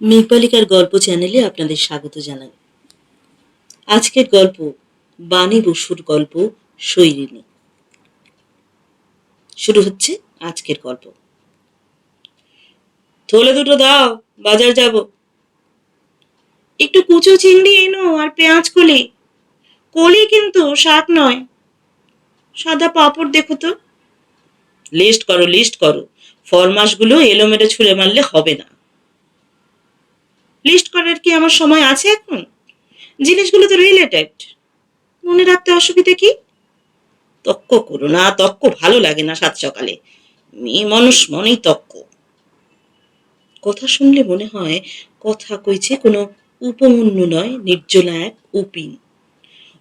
মেঘবালিকার গল্প চ্যানেলে আপনাদের স্বাগত জানাই। আজকের গল্প বাণী বসুর গল্প শৈরিনী। শুরু হচ্ছে আজকের গল্প। থলে দুটো দাও, বাজার যাব। একটু কুচো চিংড়ি এনো আর পেঁয়াজ কলি। কলি কিন্তু শাক নয়। সাদা পাঁপড় দেখো তো। লিস্ট করো, লিস্ট করো। ফরমাসগুলো এলোমেলো ছুঁড়ে মারলে হবে না। লিস্ট করার কি আমার সময় আছে এখন? জিনিসগুলো তো রিলেটেড, মনে রাখতে অসুবিধা কি? তক্ক করো না, তক্ক ভালো লাগে না সাত সকালে। মেয়ে মানুষ মনেই তক্ক। কথা শুনলে মনে হয় কথা কইছে কোনো উপমন্যু নয়, নির্জলা এক উপিন।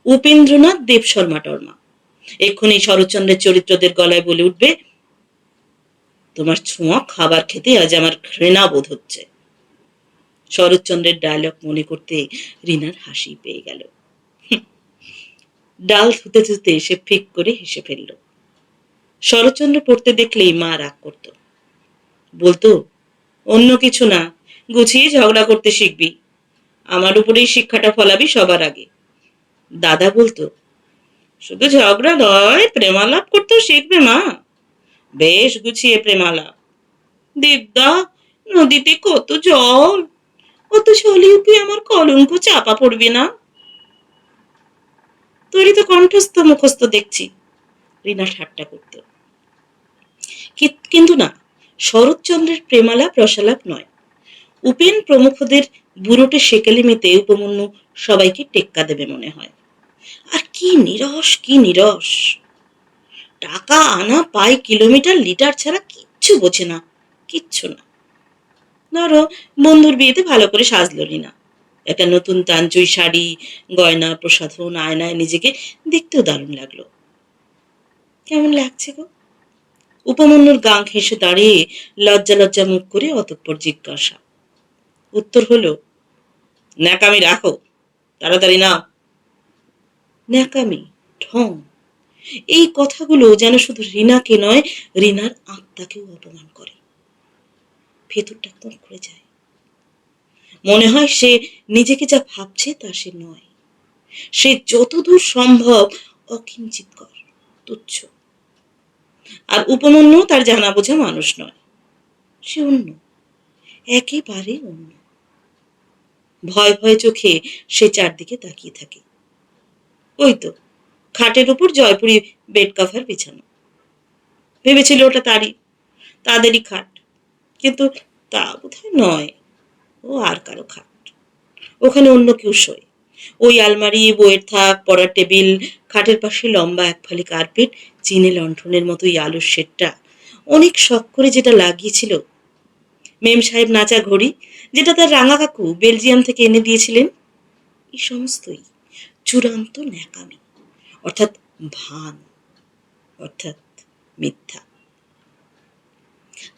উপেন্দ্রনাথ দেব শর্মা টর্মা। এক্ষুনি শরৎচন্দ্রের চরিত্রদের গলায় বলে উঠবে, তোমার ছোঁয়া খাবার খেতে আজ আমার ঘৃণা বোধ হচ্ছে। শরৎচন্দ্রের ডায়লগ মনে করতে রিনার হাসি পেয়ে গেল। ডাল ধুতে ধুতে সে ফিক করে হেসে ফেলল। শরৎচন্দ্র পড়তে দেখলেই মা রাগ করত, বলতো, অন্য কিছু না, গুছিয়ে ঝগড়া করতে শিখবি, আমার উপরেই শিক্ষাটা ফলাবি সবার আগে। দাদা বলতো, শুধু ঝগড়া নয়, প্রেমালাপ করতেও শিখবে মা, বেশ গুছিয়ে প্রেমালাপ। দেবদা, নদীতে কত জল, অত জলেও কি আমার কলঙ্ক চাপা পড়বে না? তোরই তো কণ্ঠস্থ মুখস্থ দেখছি, রিনা ঠাট্টা করত। কিন্তু না, শরৎচন্দ্রের প্রেমালাপ রসালাপ নয়। উপেন প্রমুখদের বুড়োটে সেকেলিমিতে উপমন্যু সবাইকে টেক্কা দেবে মনে হয়। আর কি নিরস, কি নিরস! টাকা আনা পাই কিলোমিটার লিটার ছাড়া কিচ্ছু বোঝে না, কিচ্ছু না। ধরো বন্ধুর বিয়েতে ভালো করে সাজলই না, একটা নতুন তাঞ্চুই শাড়ি, গয়না প্রসাধন, আয়নায় নিজেকে দেখতেও দারুণ লাগলো। কেমন লাগছে গো? উপমন্যুর গাঁ ঘেঁষে দাঁড়িয়ে লজ্জা লজ্জা মুখ করে অতঃপর জিজ্ঞাসা। উত্তর হলো, ন্যাকামি রাখো, তাড়াতাড়ি নাও। ন্যাকামি, ঢং, এই কথাগুলো যেন শুধু রিনাকে নয়, রিনার আত্মাকেও অপমান করে। ভেতরটা একদম করে যায়। মনে হয় সে নিজেকে যা ভাবছে তা সে নয়। সে যতদূর সম্ভব অকিঞ্চিৎকর, তুচ্ছ। আর উপমন্যু তার জানা বোঝা মানুষ নয়, সে অন্য, একেবারে অন্য। ভয় ভয় চোখে সে চারদিকে তাকিয়ে থাকে। ওই তো খাটের উপর জয়পুরি বেড কভার বিছানো। ভেবেছিল ওটা তাদেরই খাট, কিন্তু তা বোধহয় নয়, ও আর কারো খাট। ওখানে অন্য কেউ শোয়। ওই আলমারি, বইয়ের থাক, পড়ার টেবিল, খাটের পাশে লম্বা এক ফালি কার্পেট, চিনে লণ্ঠনের মতো এই আলোর শেডটা, অনেক শখ করে যেটা লাগিয়েছিল মেম সাহেব নাচা ঘড়ি, যেটা তার রাঙা কাকু বেলজিয়াম থেকে এনে দিয়েছিলেন, এই সমস্তই চূড়ান্ত ন্যাকামি, অর্থাৎ ভান, অর্থাৎ মিথ্যা।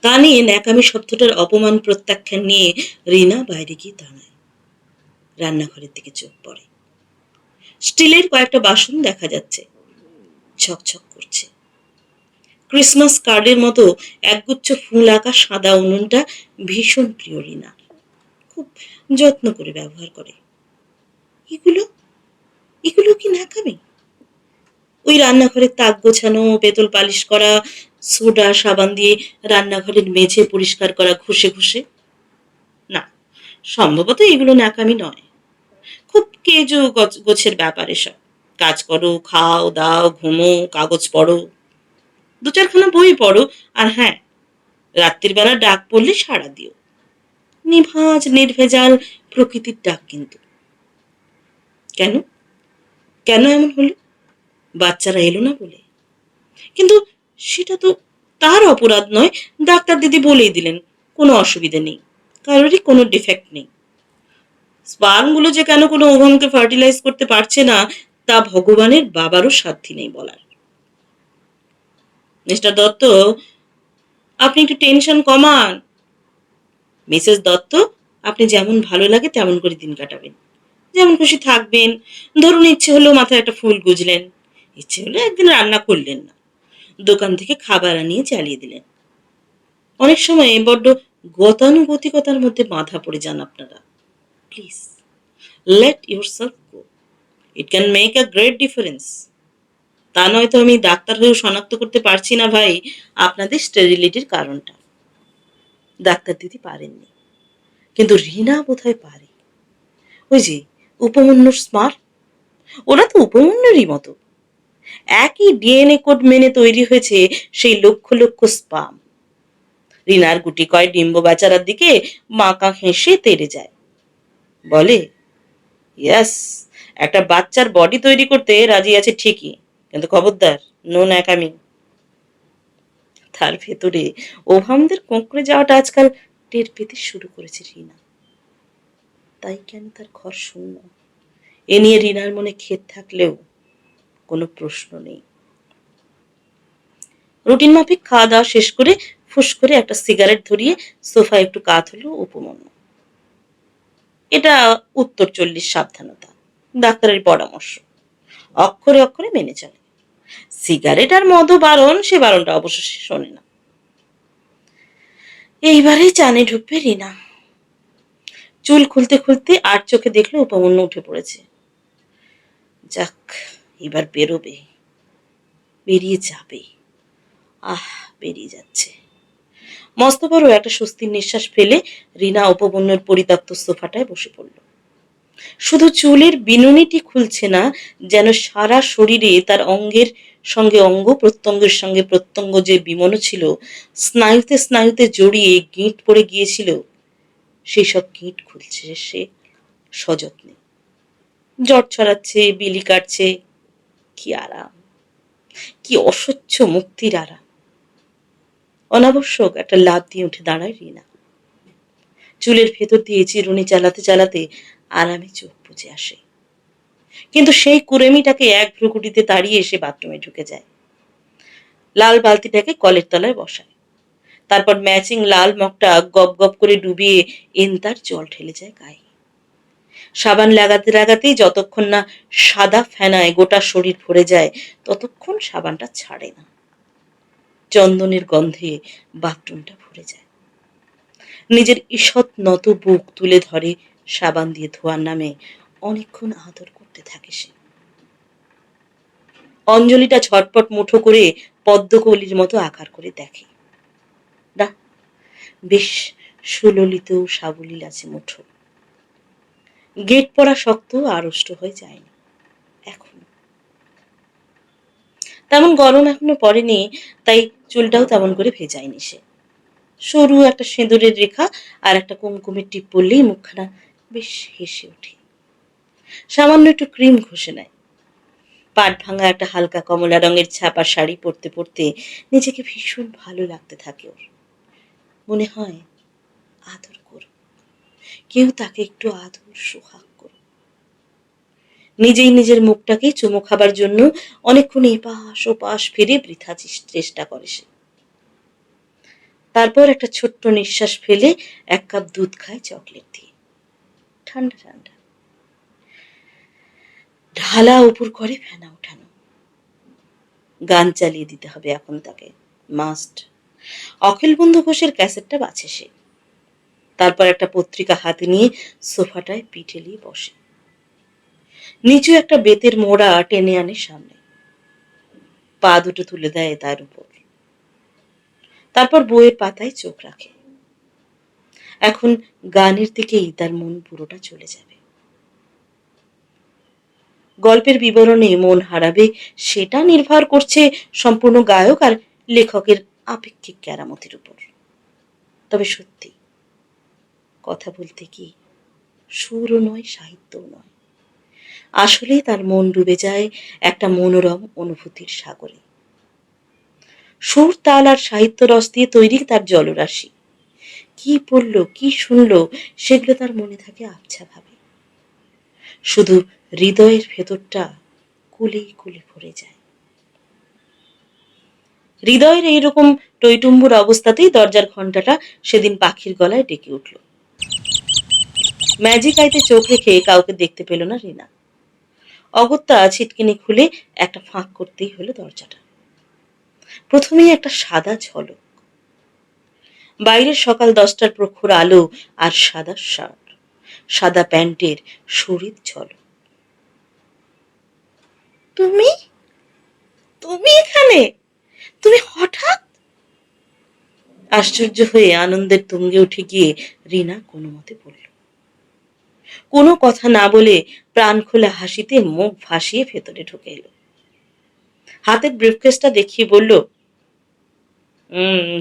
কানে ন্যাকামি শব্দটার অপমান প্রত্যাখ্যান নিয়ে রিনা বাইরে গিয়ে দাঁড়ায়। রান্নাঘরের দিকে চোখ পড়ে। স্টিলের কয়েকটা বাসন দেখা যাচ্ছে, ঝকঝক করছে। ক্রিসমাস কার্ডের মতো একগুচ্ছ ফুল আঁকা সাদা উনুনটা ভীষণ প্রিয় রিনার, খুব যত্ন করে ব্যবহার করে। এগুলো এগুলো কি ন্যাকামি? ওই রান্নাঘরের তাক গোছানো, পেতল পালিশ করা, সোডা সাবান দিয়ে রান্নাঘরের মেঝে পরিষ্কার করা ঘষে ঘষে, না, সম্ভবত এগুলো ন্যাকামি নয়। খুব কেজো গোছের ব্যাপার এসব। কাজ করো, খাও দাও, ঘুমো, কাগজ পড়ো, দু চারখানা বই পড়ো, আর হ্যাঁ, রাত্রির বেলা ডাক পড়লে সাড়া দিও। নিভাজ নির্ভেজাল প্রকৃতির ডাক কিন্তু। কেন কেন এমন হলো? বাচ্চারা এলো না বলে? কিন্তু সেটা তো তার অপরাধ নয়, ডাক্তার দিদি বলেই দিলেন কোনো অসুবিধা নেই, কারোরই কোনো ডিফেক্ট নেই। স্পার্মগুলো যে কেন কোনো ওভামকে ফার্টিলাইজ করতে পারছে না, তা ভগবানের বাবারও সাধ্যি নেই বলার। মিস্টার দত্ত, আপনি একটু টেনশন কমান। মিসেস দত্ত, আপনি যেমন ভালো লাগে তেমন করে দিন কাটাবেন, যেমন খুশি থাকবেন। ধরুন ইচ্ছে হলো মাথায় একটা ফুল গুজলেন, ইচ্ছে হলো একদিন রান্না করলেন না, দোকান থেকে খাবার আনিয়ে চালিয়ে দিলেন। অনেক সময় বড্ড গতানুগতিকতার মধ্যে বাঁধা পড়ে যান আপনারা। Please let yourself go, it can make a great difference. তা নয়তো আমি ডাক্তার হয়েও শনাক্ত করতে পারছি না ভাই আপনাদের স্টেরিলিটির কারণটা। ডাক্তার দিদি পারেননি, কিন্তু রিনা বোধহয় পারে। ওই যে উপমন্যুর স্মার্ট, ওরা তো উপমন্যুরই মতো। একই ডিএনএ কোড মেনে তৈরি হয়েছে সেই লক্ষ লক্ষ স্পাম। রিনার গুটি কয় ডিম্ব বেচারার দিকে মাকা হেসে তেড়ে যায়, বলে, ইয়াস, একটা বাচ্চার বডি তৈরি করতে রাজি আছে ঠিকই, কিন্তু খবরদার, নো ন্যাকামি। তার ভেতরে ওভামদের কোঁকড়ে যাওয়াটা আজকাল টের পেতে শুরু করেছে রিনা। তাই কেন তার ঘর শূন্য, এ নিয়ে রিনার মনে খেদ থাকলেও কোনো প্রশ্ন নেই। রুটিন মাফিক খাওয়া দাওয়া শেষ করে ফুস করে একটা সিগারেট ধরিয়ে সোফায় একটু কাত হলো উপমন্যু। এটা উত্তর 40 সাবধানতা, ডাক্তারের পরামর্শ, অক্ষরে অক্ষরে মেনে চলে। সিগারেট আর মদও বারণ, সে বারণটা অবশ্য সে শোনে না। এইবারেই চানে ঢুকবে রিনা। চুল খুলতে খুলতে আর চোখে দেখলো উপমন্যু উঠে পড়েছে। যাক, এবার বেরোবে, বেরিয়ে যাবে। আহ, বেরিয়ে যাচ্ছে। মস্ত বড় একটা স্বস্তির নিঃশ্বাস ফেলে রিনা উপমন্যুর পরিত্যক্ত সোফাটায় বসে পড়ল। শুধু চুলের বিনুনিটি খুলছে না, যেন সারা শরীরে তার অঙ্গের সঙ্গে অঙ্গ, প্রত্যঙ্গের সঙ্গে প্রত্যঙ্গ যে বিমনো ছিল, স্নায়ুতে স্নায়ুতে জড়িয়ে গিঁট পড়ে গিয়েছিল, সেই সব গিঁট খুলছে সে সযত্নে। জট ছড়াচ্ছে, বিলি কাটছে, কি আরাম, কি অসহ্য মুক্তির আরাম। অনাবশ্যক একটা লাফ দিয়ে উঠে দাঁড়ায় রিনা। চুলের ভেতর দিয়ে চিরুনি চালাতে চালাতে আরামে চোখ বুজে আসে। কিন্তু সেই কুড়েমিটাকে এক ভ্রুকুটিতে তাড়িয়ে এসে বাথরুমে ঢুকে যায়। লাল বালতিটাকে কলের তলায় বসায়। তারপর ম্যাচিং লাল মগটা গপ গপ করে ডুবিয়ে এন্তার জল ঢেলে যায় গায়ে। সাবান লাগাতে লাগাতেই যতক্ষণ না সাদা ফেনায় গোটা শরীর ভরে যায়, ততক্ষণ সাবানটা ছাড়ে না। চন্দনের গন্ধে বাথরুমটা ভরে যায়। নিজের ঈষৎ নত বুক তুলে ধরে সাবান দিয়ে ধোয়ার নামে অনেকক্ষণ আদর করতে থাকে সে। অঞ্জলিটা ঝটপট মুঠো করে পদ্মকলির মতো আকার করে দেখে। না, বেশ সুললিত সাবলীল আছে মুঠো। গেট পড়া শক্ত আড়ষ্ট হয়ে যায়নি এখনো। তেমন গরম এখনো পড়েনি, তাই চুলটাও তেমন করে ভেজায়নি সে। সরু একটা সিঁদুরের রেখা আর একটা কুমকুমের টিপ পড়লেই মুখখানা বেশ হেসে ওঠে। সামান্য একটু ক্রিম ঘষে নেয়। পাট ভাঙা একটা হালকা কমলা রঙের ছাপা শাড়ি পরতে পরতে নিজেকে ভীষণ ভালো লাগতে থাকে ওর। মনে হয় আদর করুক, কেউ তাকে একটু আদর সোহাগ করুক। নিজেই নিজের মুখটাকে চুমু খাবার জন্য অনেকক্ষণ এপাশ ওপাশ ফিরে বৃথা চেষ্টা করে সে। তারপর একটা ছোট্ট নিঃশ্বাস ফেলে এক কাপ দুধ খায় চকলেট দিয়ে, ঠান্ডা ঠান্ডা। ঢালা উপর করে ফেনা ওঠানো। গান চালিয়ে দিতে হবে এখন তাকে, মাস্ট। অখিল বন্ধু ঘোষের ক্যাসেটটা বাছে সে। তারপর একটা পত্রিকা হাতে নিয়ে সোফাটায় পিঠ এলিয়ে বসে। নিচু একটা বেতের মোড়া টেনে আনে সামনে, পা দুটো তুলে দেয় তার উপর। তারপর বইয়ের পাতায় চোখ রাখে। এখন গানের দিকেই তার মন পুরোটা চলে যাবে। গল্পের বিবরণে মন হারাবে সেটা নির্ভর করছে সম্পূর্ণ গায়ক আর লেখকের আপেক্ষিক কেরামতির উপর। তবে সত্যি কথা বলতে কি, সুরও নয়, সাহিত্যও নয়, আসলেই তার মন ডুবে যায় একটা মনোরম অনুভূতির সাগরে। সুর, তাল আর সাহিত্য রস দিয়ে তৈরি তার জলরাশি। কি পড়লো, কি শুনলো, সেগুলো তার মনে থাকে আবছা ভাবে। শুধু হৃদয়ের ভেতরটা কুলে কুলে ভরে যায়। হৃদয়ের এইরকম টইটুম্বুর অবস্থাতেই দরজার ঘণ্টাটা সেদিন পাখির গলায় ডেকে উঠল। ম্যাজিক আইতে চোখ রেখে কাউকে দেখতে পেল না রিনা। অগত্যা ছিটকিনি খুলে একটা ফাঁক করতেই হলো দরজাটা। প্রথমেই একটা সাদা ঝলক। বাইরের সকাল 10টার প্রখর আলো আর সাদা শার্ট, সাদা প্যান্টের শরীর ঝলক। তুমি তুমি এখানে, তুমি হঠাৎ? আশ্চর্য হয়ে আনন্দের তুঙ্গে উঠে গিয়ে রিনা কোনো মতে বলল। কোনো কথা না বলে প্রাণ খোলা হাসিতে মুখ ভাসিয়ে ভেতরে ঢুকে এলো। হাতের ব্রিফকেসটা দেখিয়ে বলল,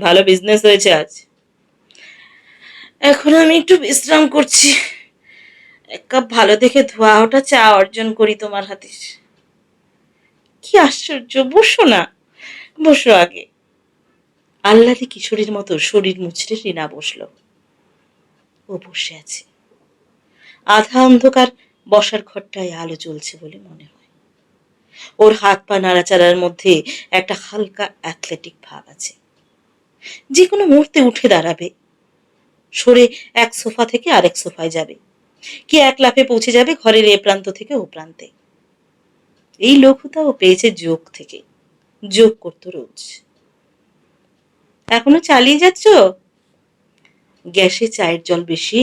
ভালো বিজনেস হয়েছে আজ। এখন আমি একটু বিশ্রাম করছি, এক কাপ ভালো দেখে ধোয়া ওঠা চা অর্জন করি তোমার হাতে। কি আশ্চর্য, বসো না, বসো আগে। আহ্লাদে কিশোরীর মতো শরীর মুচড়ে রিনা বসল। ও বসে আছে। আধা অন্ধকার বসার ঘরটায় আলো জ্বলছে বলে মনে হয়। ওর হাত পা নাড়াচাড়ার মধ্যে একটা হালকা অ্যাথলেটিক ভাব আছে। যে কোনো মুহূর্তে উঠে দাঁড়াবে, সরে এক সোফা থেকে আরেক সোফায় যাবে, কি এক লাফে পৌঁছে যাবে ঘরের এ প্রান্ত থেকে ও প্রান্তে। এই লঘুতা ও পেয়েছে যোগ থেকে। যোগ করতো রোজ। এখনো চালিয়ে যাচ্ছ? গ্যাসে চায়ের জল বেশি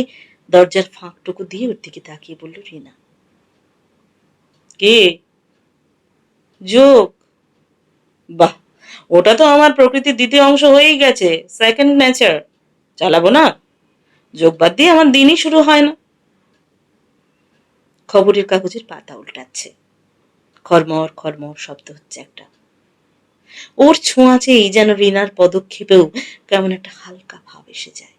দরজার ফাঁকটুকু দিয়ে ওর দিকে তাকিয়ে বলল রিনা। কে? যোগ? বাহ, ওটা তো আমার প্রকৃতির দ্বিতীয় অংশ হয়েই গেছে, সেকেন্ড নেচার। চালাবো না? যোগ বাদ দিয়ে আমার দিনই শুরু হয় না। খবরের কাগজের পাতা উল্টাচ্ছে। খরমর খরমর শব্দ হচ্ছে একটা। ওর ছোঁয়াচেই যেন রিনার পদক্ষেপেও কেমন একটা হালকা ভাব এসে যায়।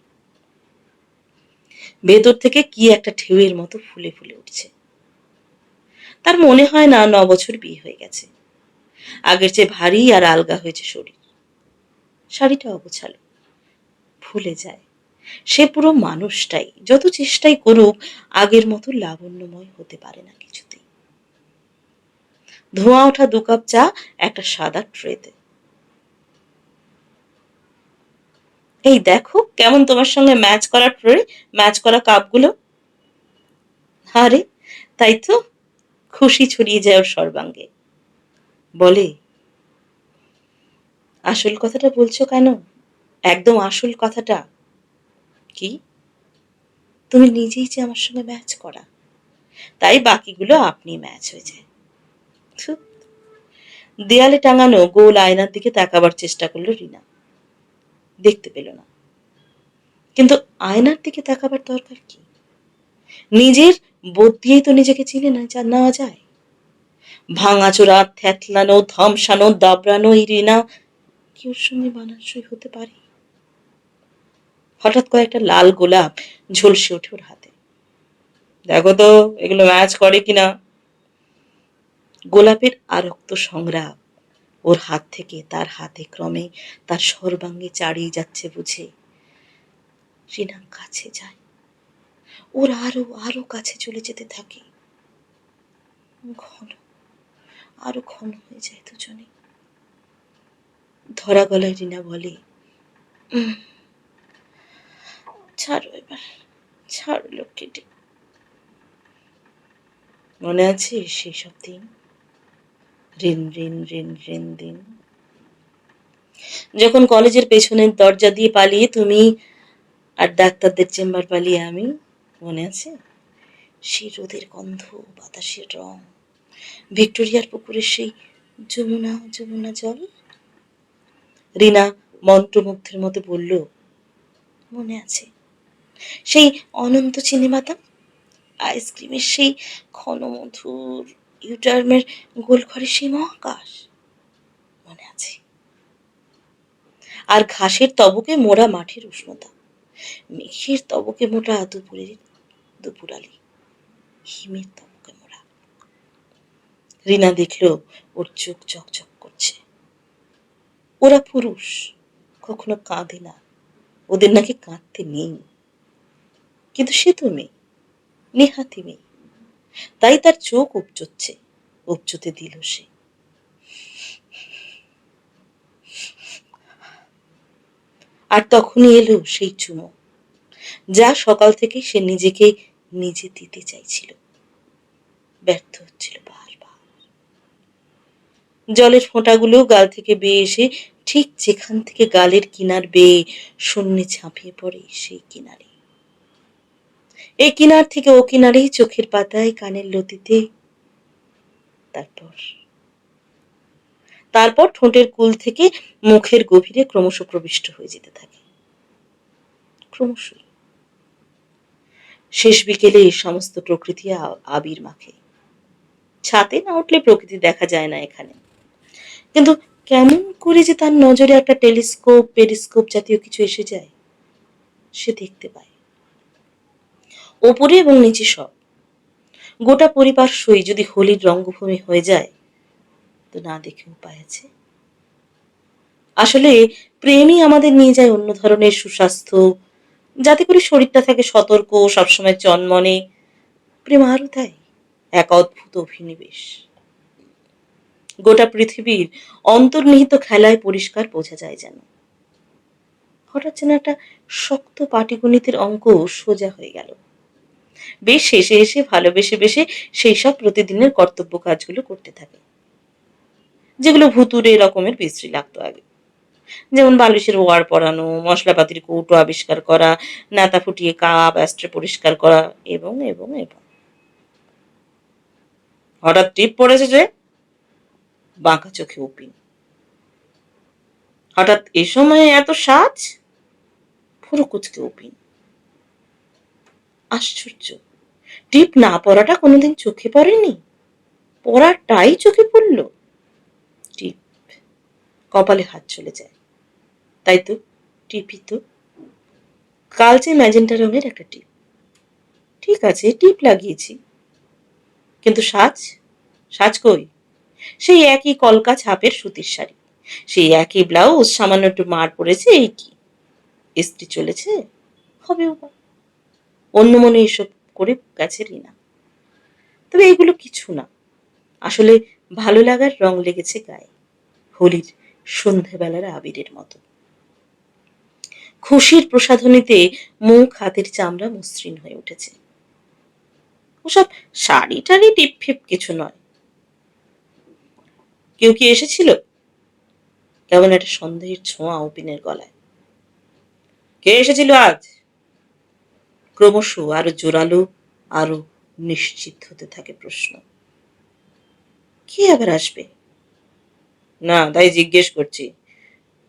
ভেতর থেকে কি একটা ঢেউয়ের মতো ফুলে ফুলে উঠছে। তার মনে হয় না 9 বছর বিয়ে হয়ে গেছে। আগের চেয়ে ভারী আর আলগা হয়েছে শরীর। শাড়িটা অগোছালো, ভুলে যায় সে পুরো মানুষটাই, যত চেষ্টাই করুক আগের মতো লাবণ্যময় হতে পারে না কিছুতেই। ধোঁয়া ওঠা 2 কাপ চা একটা সাদা ট্রেতে। এই দেখো কেমন তোমার সঙ্গে ম্যাচ করা ট্রে, ম্যাচ করা কাপগুলো। আরে তাই তো, খুশি ছড়িয়ে যায় ওর সর্বাঙ্গে। বলে, আসল কথাটা বলছো কেন? একদম আসল কথাটা। কি? তুমি নিজেই যে আমার সঙ্গে ম্যাচ করা, তাই বাকিগুলো আপনি ম্যাচ হয়ে যায়। দেয়ালে টাঙানো গোল আয়নার দিকে তাকাবার চেষ্টা করলো রিনা। দেখতে পেল না। কিন্তু আয়নার দিকে তাকাবার দরকার কি? নিজের বোধ দিয়েই তো নিজেকে চিনে নেওয়া যায়। ভাঙাচোরা, থ্যাতলানো, ধমসানো, দাবড়ানো এই রিনা কি ওর সঙ্গে মানানসই হতে পারে? হঠাৎ কয়েকটা লাল গোলাপ ঝলসে ওঠে ওর হাতে। দেখো তো এগুলো ম্যাচ করে কিনা। গোলাপের আরক্ত সংগ্রাম ওর হাত থেকে তার হাতে ক্রমে তার সর্বাঙ্গে চাড়িয়ে যাচ্ছে বুঝে রিনা কাছে যায়। ওর আরো আরো কাছে চলে যেতে থাকে। ঘন, আরো ঘন হয়ে যায় দুজনে। ধরা গলায় রিনা বলে, ছাড়ো এবার, ছাড়ো লক্ষ্মীটি। মনে আছে সেই সব দিন? রিন রিন রিন রিন দিন, যখন কলেজের পেছনের দরজা দিয়ে পালিয়ে তুমি আর ডাক্তারদের চেম্বার পালিয়ে আমি। মনে আছে সেই রোদের গন্ধ, বাতাসের রং, ভিক্টোরিয়ার পুকুরের সেই যমুনা যমুনা জল। রিনা মন্ত্রমুগ্ধের মতো বলল, মনে আছে সেই অনন্ত চিনিবাদাম, আইসক্রিমের সেই ঘনমধুর, ইউটার্মের গোল ঘরের সেই মহাকাশ। মনে আছে। আর ঘাসের তবকে মোড়া মাঠের উষ্ণতা, মেঘের তবকে মোটা দুপুরের দুপুরালি, হিমের তবকে মোড়া। রিনা দেখল ওর চোখ চকচক করছে। ওরা পুরুষ, কখনো কাঁদে না, ওদের নাকি কাঁদতে নেই। কিন্তু সে তো মেয়ে, নেহাতি মেয়ে, তাই তার চোখ উপচুচ্ছে, উপচুতে দিল সে। আর তখনই এলো সেই চুমো, যা সকাল থেকে সে নিজেকে নিজে দিতে চাইছিল, ব্যর্থ হচ্ছিল বারবার। জলের ফোঁটাগুলো গাল থেকে বেয়ে এসে ঠিক যেখান থেকে গালের কিনার বেয়ে শূন্যে ঝাঁপিয়ে পড়ে সেই কিনারে। এই কিনার থেকে ও কিনারেই চোখের পাতায় কানের লতিতে, তারপর তারপর ঠোঁটের কুল থেকে মুখের গভীরে ক্রমশ প্রবিষ্ট হয়ে যেতে থাকে। ক্রমশই শেষ বিকেলে এই সমস্ত প্রকৃতি আবির মাখে। ছাতে না উঠলে প্রকৃতি দেখা যায় না এখানে, কিন্তু কেমন করে যে তার নজরে একটা টেলিস্কোপ পেরিস্কোপ জাতীয় কিছু এসে যায়, সে দেখতে পায়। ওপরে এবং নিচে সব, গোটা পরিবার সই যদি হোলির রঙ্গভূমি হয়ে যায়, তো না দেখে উপায় আছে? আসলে প্রেমই আমাদের নিয়ে যায় অন্য ধরনের সুস্বাস্থ্য, যাতে করে শরীরটা থাকে সতর্ক, সবসময় চনমনে। প্রেম আরও তাই এক অদ্ভুত অভিনিবেশ। গোটা পৃথিবীর অন্তর্নিহিত খেলায় পরিষ্কার বোঝা যায় যেন। হঠাৎ যেন একটা শক্ত পাটিগণিতের অঙ্ক সোজা হয়ে গেল। বেশ শেষে এসে ভালোবেসে বেশে সেই সব প্রতিদিনের কর্তব্য কাজগুলো করতে থাকে, যেগুলো ভুতুড়ে রকমের বিশ্রী লাগতো আগে। যেমন বালিশের ওয়ার পরানো, মশলাপাতির কৌটো আবিষ্কার করা, নাতা ফুটিয়ে কাপ অ্যাস্ট্রে পরিষ্কার করা, এবং এবং এবং হঠাৎ টিপ পড়েছে যে বাঁকা চোখে উপিন। হঠাৎ এ সময়ে এত সাজ? পুরো কুচকে উপিন। আশ্চর্য, টিপ না পড়াটা কোনোদিন চোখে পড়েনি, পড়াটাই চোখে পড়ল। টিপ, কপালে হাত চলে যায়। তাই তো, টিপই তো, কালচে ম্যাজেন্টা রঙের একটা টিপ। ঠিক আছে, টিপ লাগিয়েছি, কিন্তু সাজ, সাজ কই? সেই একই কলকা ছাপের সুতির শাড়ি, সেই একই ব্লাউজ, সামান্য একটু মার পড়েছে, এই কি? ইস্ত্রি চলেছে? হবেও বা। অন্য মনে এসব করে গেছে রিনা। তবে এগুলো কিছু না, আসলে ভালো লাগার রং লেগেছে গায়ে, হোলির সন্ধেবেলার আবিরের মতো। খুশির প্রসাধনীতে মুখ হাতের চামড়া মসৃণ হয়ে উঠেছে। ওসব শাড়ি টাড়ি টিপ ফিপ কিছু নয়। কেউ কি এসেছিল? কেমন একটা সন্দেহের ছোঁয়া উপিনের গলায়। কে এসেছিল আজ? ক্রমশ আরো জোরালো, আরো নিশ্চিত হতে থাকে প্রশ্ন। কে আবার আসবে? না, তাই জিজ্ঞেস করছি।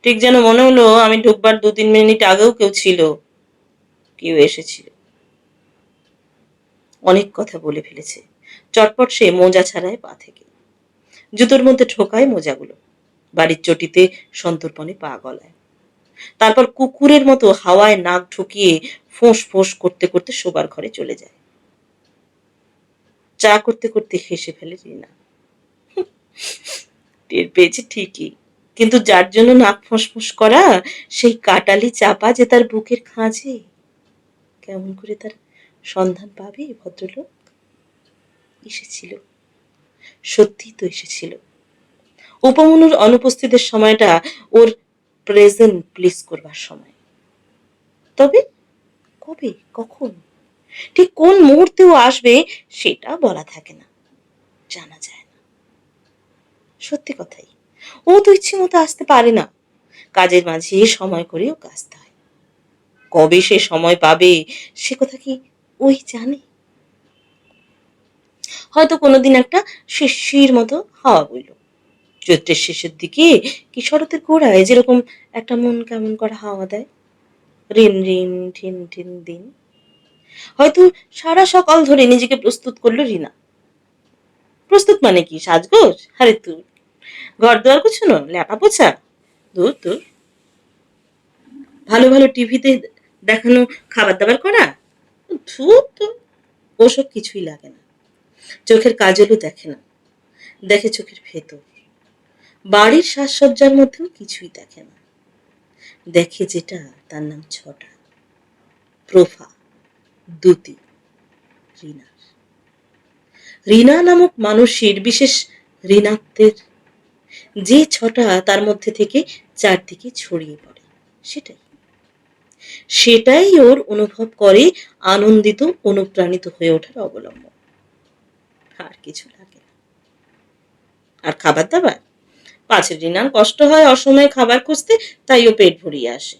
ঠিক যেন মনে হলো আমি ঢুকবার 2-3 মিনিট আগেও কেউ ছিল, কেউ এসেছিল। অনেক কথা বলে ফেলেছে। চটপট সে মোজা ছাড়ায় পা থেকে, জুতোর মধ্যে ঠোকায় মোজাগুলো, বাড়ির চটিতে সন্তর্পণে পা গলায়, তারপর কুকুরের মতো হাওয়ায় নাক ঢুকিয়ে ফোঁস ফোঁস করতে করতে শোবার ঘরে চলে যায়। চা করতে করতে হেসে ফেলে রিনা। টের পেয়েছে ঠিকই, কিন্তু যার জন্য নাক ফোঁস করা, সেই কাটালি চাপা যে তার বুকের খাঁজে, কেমন করে তার সন্ধান পাবে ভদ্রলোক? এসেছিল, সত্যিই তো এসেছিল। উপমন্যুর অনুপস্থিতির সময়টা ওর প্রেজেন্ট প্লিজ করবার সময়। তবে কবে, কখন, ঠিক কোন মুহূর্তে ও আসবে সেটা বলা থাকে না, জানা যায় না। সত্যি কথাই, ও তো ইচ্ছে মতো আসতে পারে না, কাজের মাঝে সময় করে ওকে আসতে হয়। কবে সে সময় পাবে সে কথা কি ওই জানে? হয়তো কোনোদিন একটা শিশির মতো হাওয়া বইল, চৈত্রের শেষের দিকে কি শরতের গোড়ায় যেরকম একটা মন কেমন করা হাওয়া দেয়, রিন রিন ঠিন ঠিন দিন। হয়তো সারা সকাল ধরে নিজেকে প্রস্তুত করলো রিনা। প্রস্তুত মানে কি, সাজগোজ? আরে তুই ঘর দুয়ার গোছানো, ল্যাপা পোছা, দূর দূর। ভালো ভালো টিভিতে দেখানো খাবার দাবার করা, ধুর তো, ওসব কিছুই লাগে না। চোখের কাজলও দেখে না, দেখে চোখের ভেতর। বাড়ির সাজসজ্জার মধ্যেও কিছুই দেখে না, দেখে যেটা তার নাম ছটা, প্রভা, দ্যুতি, রিনা। রিনা নামক মানুষের বিশেষ ঋণাত্বের যে ছটা তার মধ্যে থেকে চারদিকে ছড়িয়ে পড়ে, সেটাই সেটাই ওর অনুভব করে আনন্দিত, অনুপ্রাণিত হয়ে ওঠার অবলম্বন। আর কিছু লাগে না। আর খাবার দাবার, পাছে রিনার কষ্ট হয় অসময়ে খাবার খুঁজতে, তাই ও পেট ভরিয়ে আসে।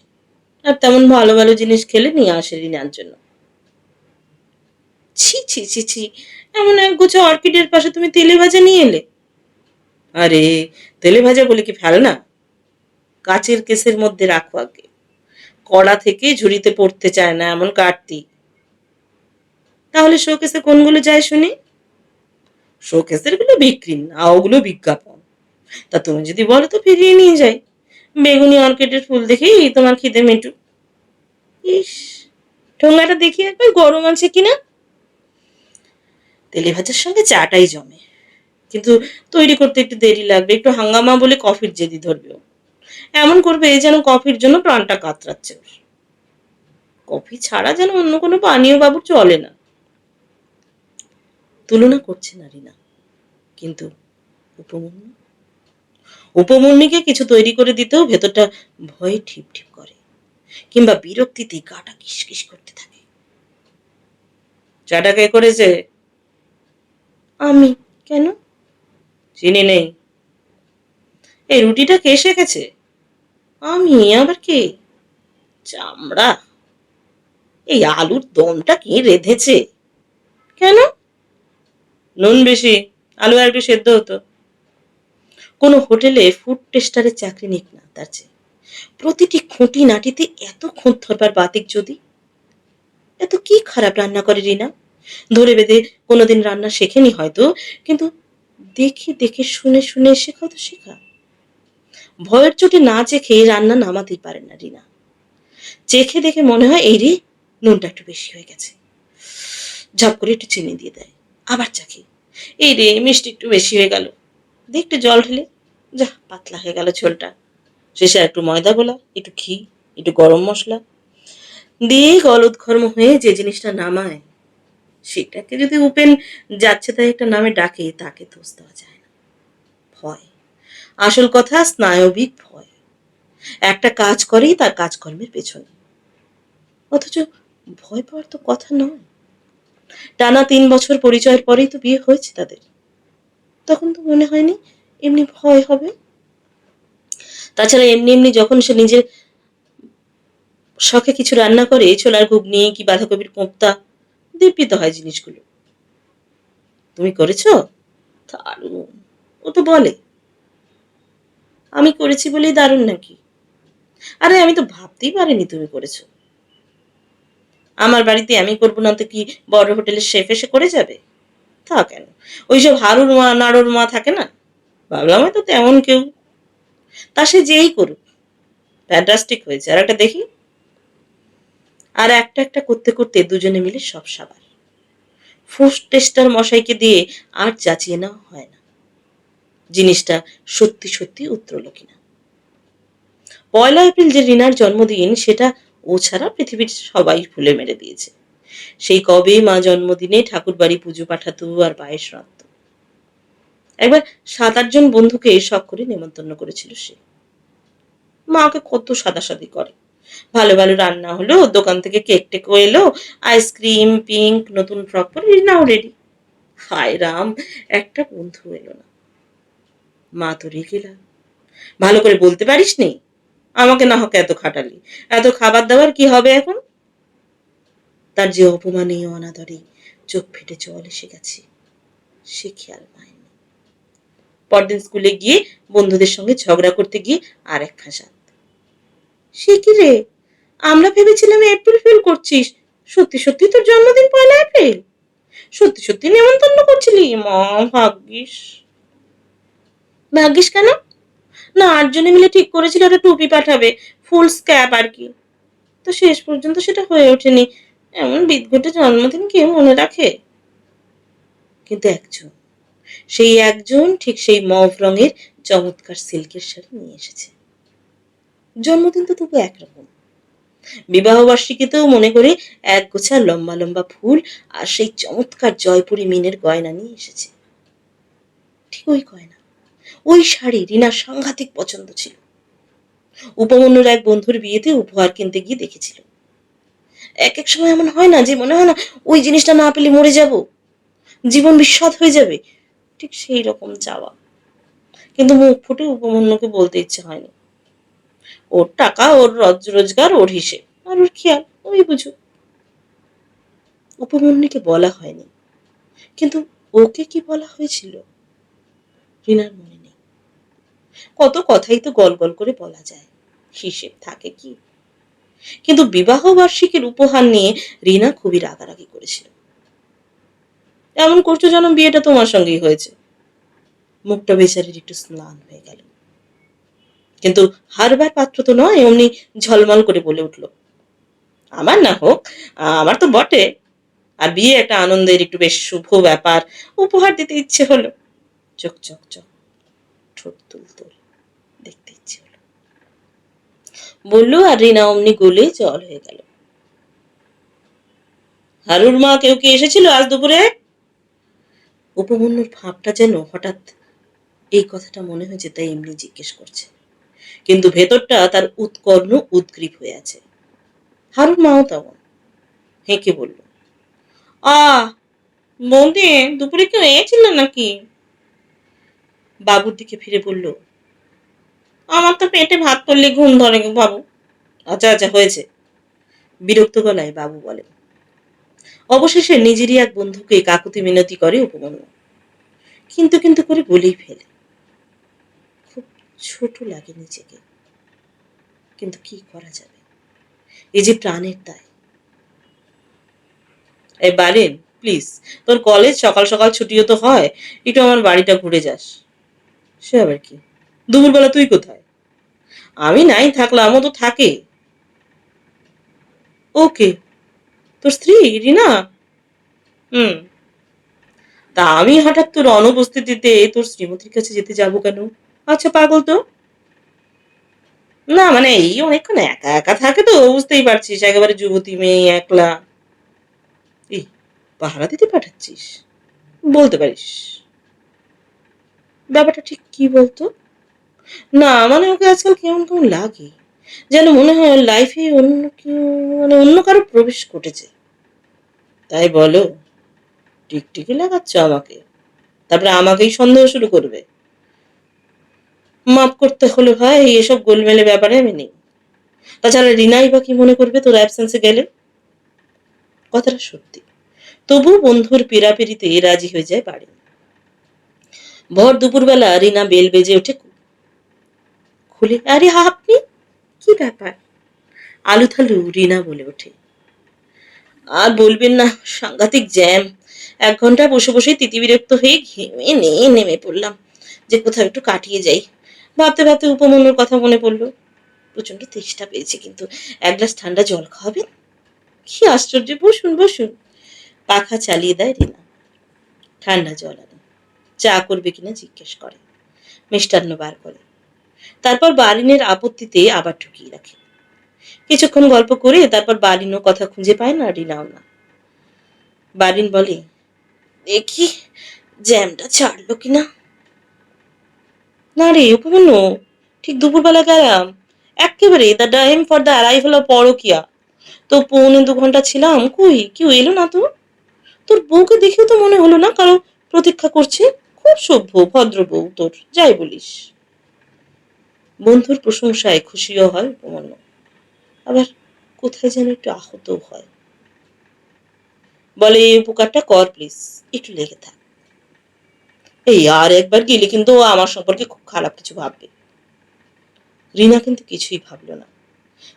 আর তেমন ভালো ভালো জিনিস খেলে নিয়ে আসে রিনার জন্য। ছি ছি ছি ছি, এমন এক গুছা অর্কিডের পাশে তুমি তেলে ভাজা নিয়ে এলে? আরে তেলে ভাজা বলে কি ফেল না, কাচের কেসের মধ্যে রাখো আগে, কড়া থেকে ঝুড়িতে পড়তে চায় না এমন কার্তিক। তাহলে শোকেসে কোনগুলো যায় শুনি? শোকেসের গুলো বিক্রি না, ওগুলো বিজ্ঞাপন। তা তুমি যদি বলো তো ফিরিয়ে নিয়ে যাই, বেগুনি অর্কিডের ফুল দেখেই তোমার খিদে মেটুক। ইস, ঠোঙাটা দেখি একবার গরম আছে কিনা। তেলে ভাজার সঙ্গে চাটাই জমে, কিন্তু তৈরি করতে একটু দেরি লাগবে, একটু হাঙ্গামা বলে কফির জেদি ধরবেও। এমন করবে যেন কফির জন্য প্রাণটা কাতরাচ্ছে। কফি ছাড়া যেন অন্য কোনো পানীয় বাবু চলে না। তুলনা করছে না রিনা, কিন্তু উপমন্যু, উপমন্যুকে কিছু তৈরি করে দিতেও ভেতরটা ভয়ে ঠিপ ঠিপ করে, কিংবা বিরক্তিতে গাটা কিসকিস করতে থাকে। চাটা কে করেছে? আমি। কেন? চিনি নেই। এই রুটিটা কে শেখেছে? আমি, আবার কে? চামড়া। এই আলুর দমটা কে রেঁধেছে? কেন? নুন বেশি, আলু আর একটু সেদ্ধ হতো। কোনো হোটেলে ফুড টেস্টারের চাকরি নিক না তার চেয়ে। প্রতিটি খুঁটি নাটিতে এত খুঁত ধরবার বাতিক যদি। এত কি খারাপ রান্না করে রিনা? ধরে বেঁধে কোনোদিন রান্না শেখেনি হয়তো, কিন্তু দেখে দেখে শুনে শুনে শেখাও তো শেখা। ভয়ের চোটে না চেখে রান্না নামাতেই পারে না রিনা। চেখে দেখে মনে হয় এই রে, নুনটা একটু বেশি হয়ে গেছে, ঝপ করে একটু চিনি দিয়ে দেয়। আবার চাখি, এই রে মিষ্টি একটু বেশি হয়ে গেল, দিয়ে একটু জল ঢেলে, যা পাতলা হয়ে গেল ঝোলটা। শেষে একটু ময়দা গোলা, একটু ঘি, একটু গরম মশলা দিয়ে গলদঘর্ম হয়ে যে জিনিসটা নামায়, সেটাকে যদি উপেন যাচ্ছে তাই একটা নামে ডাকে, তাকে দোষ দেওয়া যায় না। ভয়, আসল কথা স্নায়বিক ভয়। একটা কাজ করেই তার কাজকর্মের পেছনে, অথচ ভয় পাওয়ার তো কথা নয়। টানা 3 বছর পরিচয়ের পরেই তো বিয়ে হয়েছে তাদের, তখন তো মনে হয়নি এমনি ভয় হবে। তাছাড়া এমনি এমনি যখন সে নিজের শখে কিছু রান্না করে, ছোলার ঘুগনি কি বাঁধাকপির কোপ্তা, দীপিত হয় জিনিসগুলো। তুমি করেছো? দারুণ। ও তো বলে আমি করেছি বলেই দারুণ নাকি? আরে আমি তো ভাবতেই পারিনি তুমি করেছো। আমার বাড়িতে আমি করবো না তো কি বড় হোটেলের শেফ এসে করে যাবে? তা কেন, ওইসব হাড়ুর মা নাড়ুর মা থাকে না, ভাবলাম হয়তো তেমন কেউ। তা সে যেই করুক, ফ্যান্টাস্টিক হয়েছে, আর একটা দেখি। আর একটা একটা করতে করতে দুজনে মিলে সব সাবার। ফুড টেস্টার মশাইকে দিয়ে আর যাচিয়ে নেওয়া হয় না জিনিসটা সত্যি সত্যি উতরলো কিনা। 1 এপ্রিল যে রিনার জন্মদিন, সেটা ও ছাড়া পৃথিবীর সবাই ভুলে মেরে দিয়েছে। সেই কবে মা জন্মদিনে ঠাকুর বাড়ি পুজো পাঠাতো আর পায়েস রাঁধত। একবার 7-8 জন বন্ধুকে শখ করে নেমন্তন্ন করেছিল সে। মাকে কত সাদাসাদি করে, ভালো ভালো রান্না হলো, দোকান থেকে কেক টেকও এলো, আইসক্রিম, পিঙ্ক নতুন ফ্রক পরে রিনাও রেডি। হায় রাম, একটা বন্ধু এলো না। মা তো রেগে গেল, ভালো করে বলতে পারিস নি, আমাকে না হোক এত খাটালি, এত খাবার দাবার কি হবে এখন? তার যে অপমানে অনাদরে চোখ ফেটে জল এসে গেছে, সে খেয়াল পায়নি। পরদিন স্কুলে গিয়ে বন্ধুদের সঙ্গে ঝগড়া করতে গিয়ে আর এক খাসাত। সে কি রে, আমরা ভেবেছিলাম এপ্রিল ফিল করছিস, সত্যি সত্যি তোর জন্মদিন 1 এপ্রিল? সত্যি সত্যি নেমন্তন্ন করছিলি? মা ভাগ্যিস। ভাগ্যিস কেন? না 8 জনে মিলে ঠিক করেছিল একটা টুপি পাঠাবে, ফুল স্ক্যাপ আর কি। তো শেষ পর্যন্ত সেটা হয়ে ওঠেনি। এমন বিদঘটে জন্মদিন কে মনে রাখে? কিন্তু একজন, সেই একজন ঠিক সেই মভ রঙের চমৎকার সিল্কের শাড়ি নিয়ে এসেছে। জন্মদিন তো তবু একরকম, বিবাহবার্ষিকীতেও মনে করে এক গোছা লম্বা লম্বা ফুল আর সেই চমৎকার জয়পুরি মিনের গয়না নিয়ে এসেছে। ঠিক ওই গয়না, ওই শাড়ি রিনার সাংঘাতিক পছন্দ ছিল। উপমন্যুর এক বন্ধুর বিয়েতে উপহার কিনতে গিয়ে দেখেছিল। এক এক সময় এমন হয় না যে মনে হয় না ওই জিনিসটা না পেলে মরে যাব, জীবন বিস্বাদ হয়ে যাবে, ঠিক সেই রকম চাওয়া। কিন্তু মুখ ফুটে উপমন্যুকে বলতে ইচ্ছে হয়নি। ওর টাকা, ওর রোজগার, ওর হিসেব, আর ওর খেয়াল ওই বুঝো। উপমন্যুকে বলা হয়নি, কিন্তু ওকে কি বলা হয়েছিল রিনার মনে নেই। কত কথাই তো গল গল করে বলা যায়, হিসেব থাকে কি। কিন্তু বিবাহ বার্ষিকীর উপহার নিয়ে রিনা খুবই রাগারাগি করেছিল। এমন করছো যেন বিয়েটা তোমার সঙ্গেই হয়েছে। মুখটা বেচারির একটু স্নান হয়ে গেল, কিন্তু হারবার পাত্র তো নয়, অমনি ঝলমল করে বলে উঠল, আমার না হোক, আমার তো বটে, আর বিয়ে একটা আনন্দের একটু বেশ শুভ ব্যাপার, উপহার দিতে ইচ্ছে হলো। চোখ চোখ চোখ, ঠোঁট তুল তুল, দেখতে ইচ্ছে হলো বললো, আর রিনা অমনি গলে জল হয়ে গেল। হারুর মা কেউ কি এসেছিল আজ দুপুরে? উপমন্যুর ভাবটা যেন হঠাৎ এই কথাটা মনে হয়েছে তাই এমনি জিজ্ঞেস করছে, কিন্তু ভেতরটা তার উৎকর্ণ উদ্গ্রীব হয়ে আছে। হারুর মাও তেমন হেঁকে বলল, আ বৌদি, দুপুরে কেউ এসেছিল নাকি? বাবুর দিকে ফিরে বলল, আমার তো পেটে ভাত পড়লে ঘুম ধরে বাবু। আচ্ছা আচ্ছা হয়েছে, বিরক্ত গলায় বাবু বলে। অবশেষে নিজেরই এক বন্ধুকে কাকুতি মিনতি করে উপমন্যু, কিন্তু কিন্তু করে বলেই ফেলে। খুব ছোট লাগে নিজেকে, কিন্তু কি করা যাবে, এই যে প্রাণের দায়। এই বারেন, প্লিজ, তোর কলেজ সকাল সকাল ছুটিও তো হয়, একটু আমার বাড়িটা ঘুরে যাস। সে আবার কি, দুপুরবেলা তুই কোথায়? আমি নাই থাকলাম, ও তো থাকে। ওকে, তোর স্ত্রী রিনা? হুম। তা আমি হঠাৎ তোর অনুপস্থিতিতে তোর শ্রীমতীর কাছে যেতে যাবো কেন? আচ্ছা পাগল তো। না মানে এই অনেকক্ষণ একা একা থাকে তো, বুঝতেই পারছিস, একেবারে যুবতী মেয়ে একলা। এই, পাহারা দিতে পাঠাচ্ছিস? বলতে পারিস। ব্যাপারটা ঠিক কি বলতো? না মানে ওকে আজকাল কেমন কেমন লাগে, যেন মনে হয় ওর লাইফে অন্য কেউ, মানে অন্য কারো প্রবেশ ঘটেছে। তাই বলো, টিকটিকি লাগাচ্ছ আমাকে, তারপরে আমাকেই সন্দেহ শুরু করবে? মাফ করতে হলো ভাই, এসব গোলমেলে ব্যাপারে আমি নেই। তাছাড়া রিনাই বা কি মনে করবে তোর অ্যাবসেন্সে গেলে? কথাটা সত্যি, তবু বন্ধুর পীড়াপিড়িতে রাজি হয়ে যায় বাড়ি। ভর দুপুরবেলা রিনা বেল বেজে ওঠে, খুলে, আরে আপনি, কি ব্যাপার? আলু থালু রিনা বলে ওঠে। আর বলবেন না, সাংঘাতিক জ্যাম, 1 ঘন্টা বসে বসে তিতিবিরক্ত হয়ে ঘেমে নিয়ে নেমে পড়লাম যে কোথাও একটু কাটিয়ে যাই। ভাবতে ভাবতে উপমন্যুর কথা মনে পড়লো। প্রচন্ড তেষ্টা পেয়েছে, কিন্তু 1 গ্লাস ঠান্ডা জল খাওয়াবেন? কি আশ্চর্য, বসুন বসুন। পাখা চালিয়ে দেয় রিনা, ঠান্ডা জল আনে, চা করবে কিনা জিজ্ঞেস করে, মিষ্টান্ন বার করে, তারপর বারিনের আপত্তিতে আবার ঢুকিয়ে রাখে। কিছুক্ষণ গল্প করে তারপর বারিনও কথা খুঁজে পায় না, রিনাও না। বারিন বলে, দেখি জ্যামটা ছাড়লো কিনা। না রে উপমন্যু, ঠিক দুপুরবেলা গেলাম, একেবারে the time for the arrival of পরকিয়া, তো 1.25 ঘন্টা ছিলাম, কই কেউ এলো না তো। তোর বউকে দেখেও তো মনে হলো না কারো প্রতীক্ষা করছে। খুব সভ্য ভদ্র বউ তোর, যাই বলিস। বন্ধুর প্রশংসায় খুশিও হয় উপমন্যু, আবার কোথায় যেন একটু আহত হয়। বলে, এই উপকারটা কর প্লিজ, একটু লেগে থাক। এই আর একবার গেলে কিন্তু আমার সম্পর্কে খুব খারাপ কিছু ভাববে। রিনা কিন্তু কিছুই ভাবল না,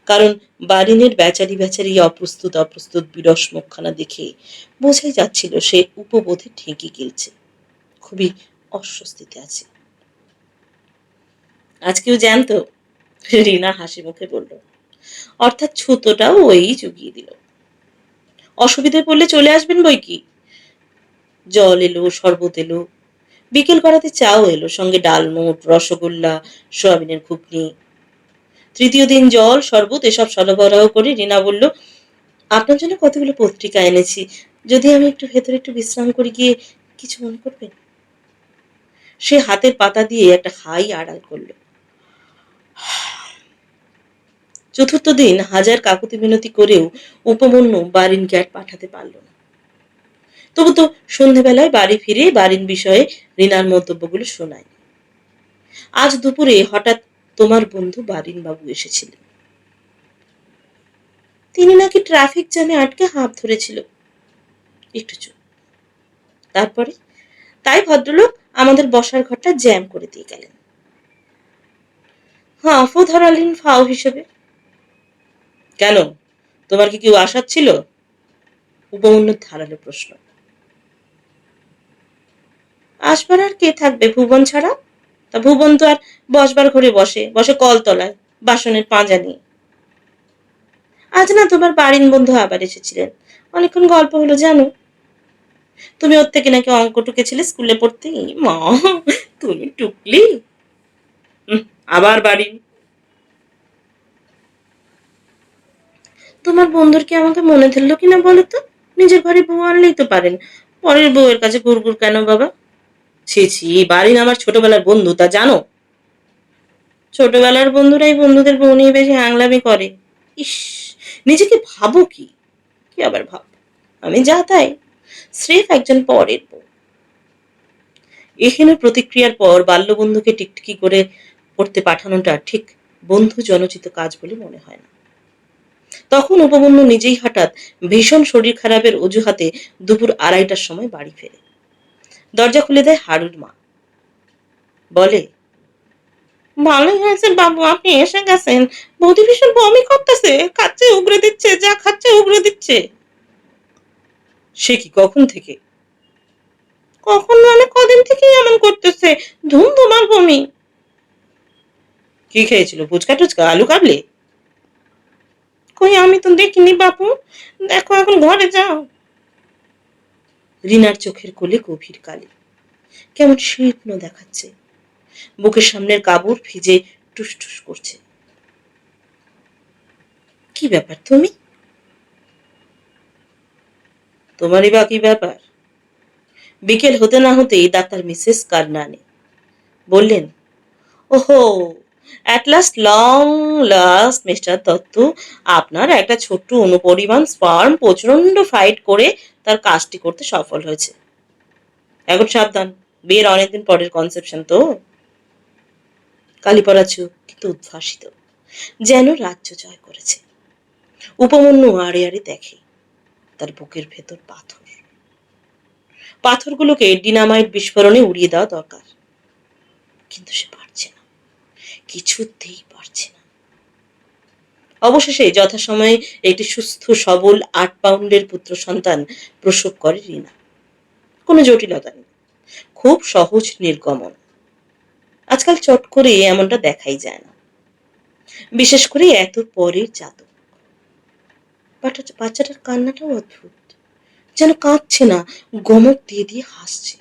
কারণ বারিনের বেচারি বেচারি অপ্রস্তুত অপ্রস্তুত বিরস মুখখানা দেখে বোঝাই যাচ্ছিল সে উপবোধে ঠেকে গিলছে, খুবই অস্বস্তিতে আছে। আজকেও জ্যান্ত? রিনা হাসি মুখে বলল, অর্থাৎ ছুতোটাও ওই জুগিয়ে দিল। অসুবিধায় পড়লে চলে আসবেন বই কি। জল এলো, শরবত এলো, বিকেল করাতে চাও এলো, সঙ্গে ডালমুট, রসগোল্লা, সোয়াবিনের ঘুগনি। তৃতীয় দিন জল শরবত এসব সরবরাহ করে রিনা বলল, আপনার জন্য কতগুলো পত্রিকা এনেছি, যদি আমি একটু ভেতরে একটু বিশ্রাম করে গিয়ে কিছু মনে করবেন? সে হাতের পাতা দিয়ে একটা হাই আড়াল করল। চতুর্থ দিন হাজার কাকুতি মিনতি করেও উপমন্যু বারিনকে আর পাঠাতে পারল না। তবু তো সন্ধ্যেবেলায় বাড়ি ফিরে বারিন বিষয়ে রিনার মন্তব্যগুলো শোনায়। আজ দুপুরে হঠাৎ তোমার বন্ধু বারিনবাবু এসেছিলেন। তিনি নাকি ট্রাফিক জ্যামে আটকে হাঁপ ধরেছিল। একটু চুপ। তারপরে তাই ভদ্রলোক আমাদের বসার ঘরটা জ্যাম করে দিয়ে গেলেন। হাঁফও ধরালেন ফাও হিসেবে। কেন, তোমার কি কেউ আসার ছিল? উপমন্যুর ধারালো প্রশ্ন। আসবার আর কে থাকবে ভুবন ছাড়া? তা ভুবন তো আর বসবার ঘরে বসে বসে কলতলায় বাসনের পাঁজা নিয়ে। আজ না তোমার বাড়ির বন্ধু আবার এসেছিলেন, অনেকক্ষণ গল্প হলো জানো। তুমি ওর থেকে নাকি অঙ্ক টুকেছিলে স্কুলে পড়তে। মা, তুমি টুকলি? আবার বাড়ি। তোমার বন্ধুর কি আমাকে মনে ধরলো কিনা বলো তো? নিজের ঘরে বউ আনলেই তো পারেন, পরের বউয়ের কাছে গুড়গুড় কেন বাবা? ছি ছি, বাড়িন আমার ছোটবেলার বন্ধু, তা জানো? ছোটবেলার বন্ধুরাই বন্ধুদের বউ নিয়ে বেশি আংলামি করে। ইস, নিজেকে ভাবো কি? কি আবার ভাব, আমি যা তাই, স্রেফ একজন পরের বউ। এখানে প্রতিক্রিয়ার পর বাল্যবন্ধুকে টিকটিকি করে পড়তে পাঠানোটা ঠিক বন্ধু জনচিত কাজ বলে মনে হয় না। তখন উপমন্যু নিজেই হঠাৎ ভীষণ শরীর খারাপের অজুহাতে দুপুর 2:30টার সময় বাড়ি ফেরে। দরজা খুলে দেয় হারুর মা। বলে, ভালোই হয়েছে বাবু আপনি এসে গেছেন। বৌদি ভীষণ বমি করতেছে, খাচ্ছে উগরে দিচ্ছে, যা খাচ্ছে উগরে দিচ্ছে। সে কি, কখন থেকে? কখন মানে কদিন থেকেই এমন করতেছে, ধুম ধুমার বমি। কি খেয়েছিল, ফুচকা টুচকা, আলু কাবলি? কই আমি তো দেখিনি বাপু, দেখো এখন ঘরে যাও। রিনার চোখের কোলে গভীর কালি, কেমন শীর্ণ দেখাচ্ছে। বুকের সামনের কাপড় ভিজে টুসটুস করছে। কি ব্যাপার তুমি? তোমারই বা কি ব্যাপার? বিকেল হতে না হতেই ডাক্তার মিসেস কারনানি বললেন, ওহো, at last, long last mister Dutta, আপনার একটা ছোট্ট অনুপরিমাণ স্পার্ম প্রচন্ড ফাইট করে তার কাজটি করতে সফল হয়েছে। এখন সাবধান, বিয়ের অনেকদিন পরের কনসেপশন তো। কালীপড়া চুপ, কিন্তু উদ্ভাসিত, যেন রাজ্য জয় করেছে। উপমন্যু আড়ে আড়ে দেখে তার বুকের ভেতর পাথর। পাথরগুলোকে ডিনামাইট বিস্ফোরণে উড়িয়ে দেওয়া দরকার, কিন্তু সে পারছে না, কিছুতেই পারছে না। অবশেষে যথাসময়ে একটি সুস্থ সবল 8 পাউন্ডের পুত্র সন্তান প্রসব করে রিনা। কোনো জটিলতা নেই, খুব সহজ নির্গমন। আজকাল চট করে এমনটা দেখাই যায় না, বিশেষ করে এত পরের জাতক। বাচ্চাটার কান্নাটাও অদ্ভুত, যেন কাঁদছে না, গমক দিয়ে দিয়ে হাসছে।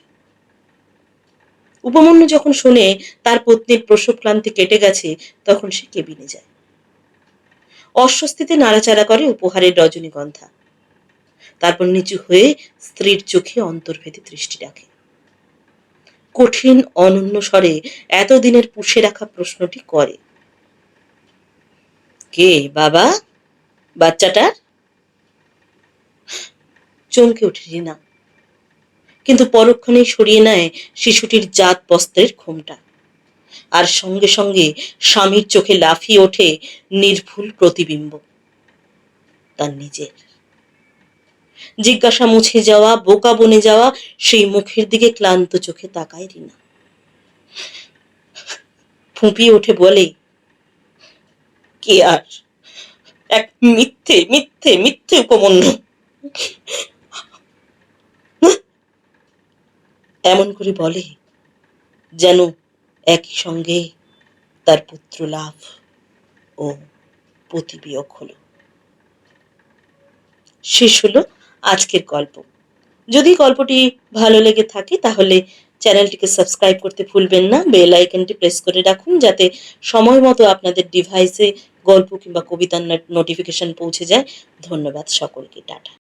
উপমন্যু যখন শোনে তার পত্নীর প্রসব ক্লান্তি কেটে গেছে, তখন সে কেবিনে যায়। অস্বস্তিতে নাড়াচাড়া করে উপহারের রজনীগন্ধা। তারপর নিচু হয়ে স্ত্রীর চোখে অন্তর্ভেদে দৃষ্টি রাখে। কঠিন অনন্য স্বরে এতদিনের পুষে রাখা প্রশ্নটি করে, কে বাবা বাচ্চাটার? চমকে ওঠে রিনা, কিন্তু পরক্ষণেই সরিয়ে নেয় শিশুটির জাত বস্ত্রের ঘোমটা। আর সঙ্গে সঙ্গে স্বামীর চোখে লাফিয়ে ওঠে নির্ভুল প্রতিবিম্ব, তার নিজের। জিজ্ঞাসা মুছে যাওয়া, বোকা বনে যাওয়া সেই মুখের দিকে ক্লান্ত চোখে তাকায় রিনা। ফুঁপিয়ে ওঠে বলে, কে আর? এক মিথ্যে মিথ্যে মিথ্যে উপমন্যু। এমন করে বলে যেন একই সঙ্গে তার পুত্র লাভ ও পতিবিয়োগ হলো। শেষ হলো আজকের গল্প। যদি গল্পটি ভালো লেগে থাকে তাহলে চ্যানেলটিকে সাবস্ক্রাইব করতে ভুলবেন না। বেল আইকনটি প্রেস করে রাখুন যাতে সময় মতো আপনাদের ডিভাইসে গল্প কিংবা কবিতার নোটিফিকেশন পৌঁছে যায়। ধন্যবাদ সকলকে, টাটা।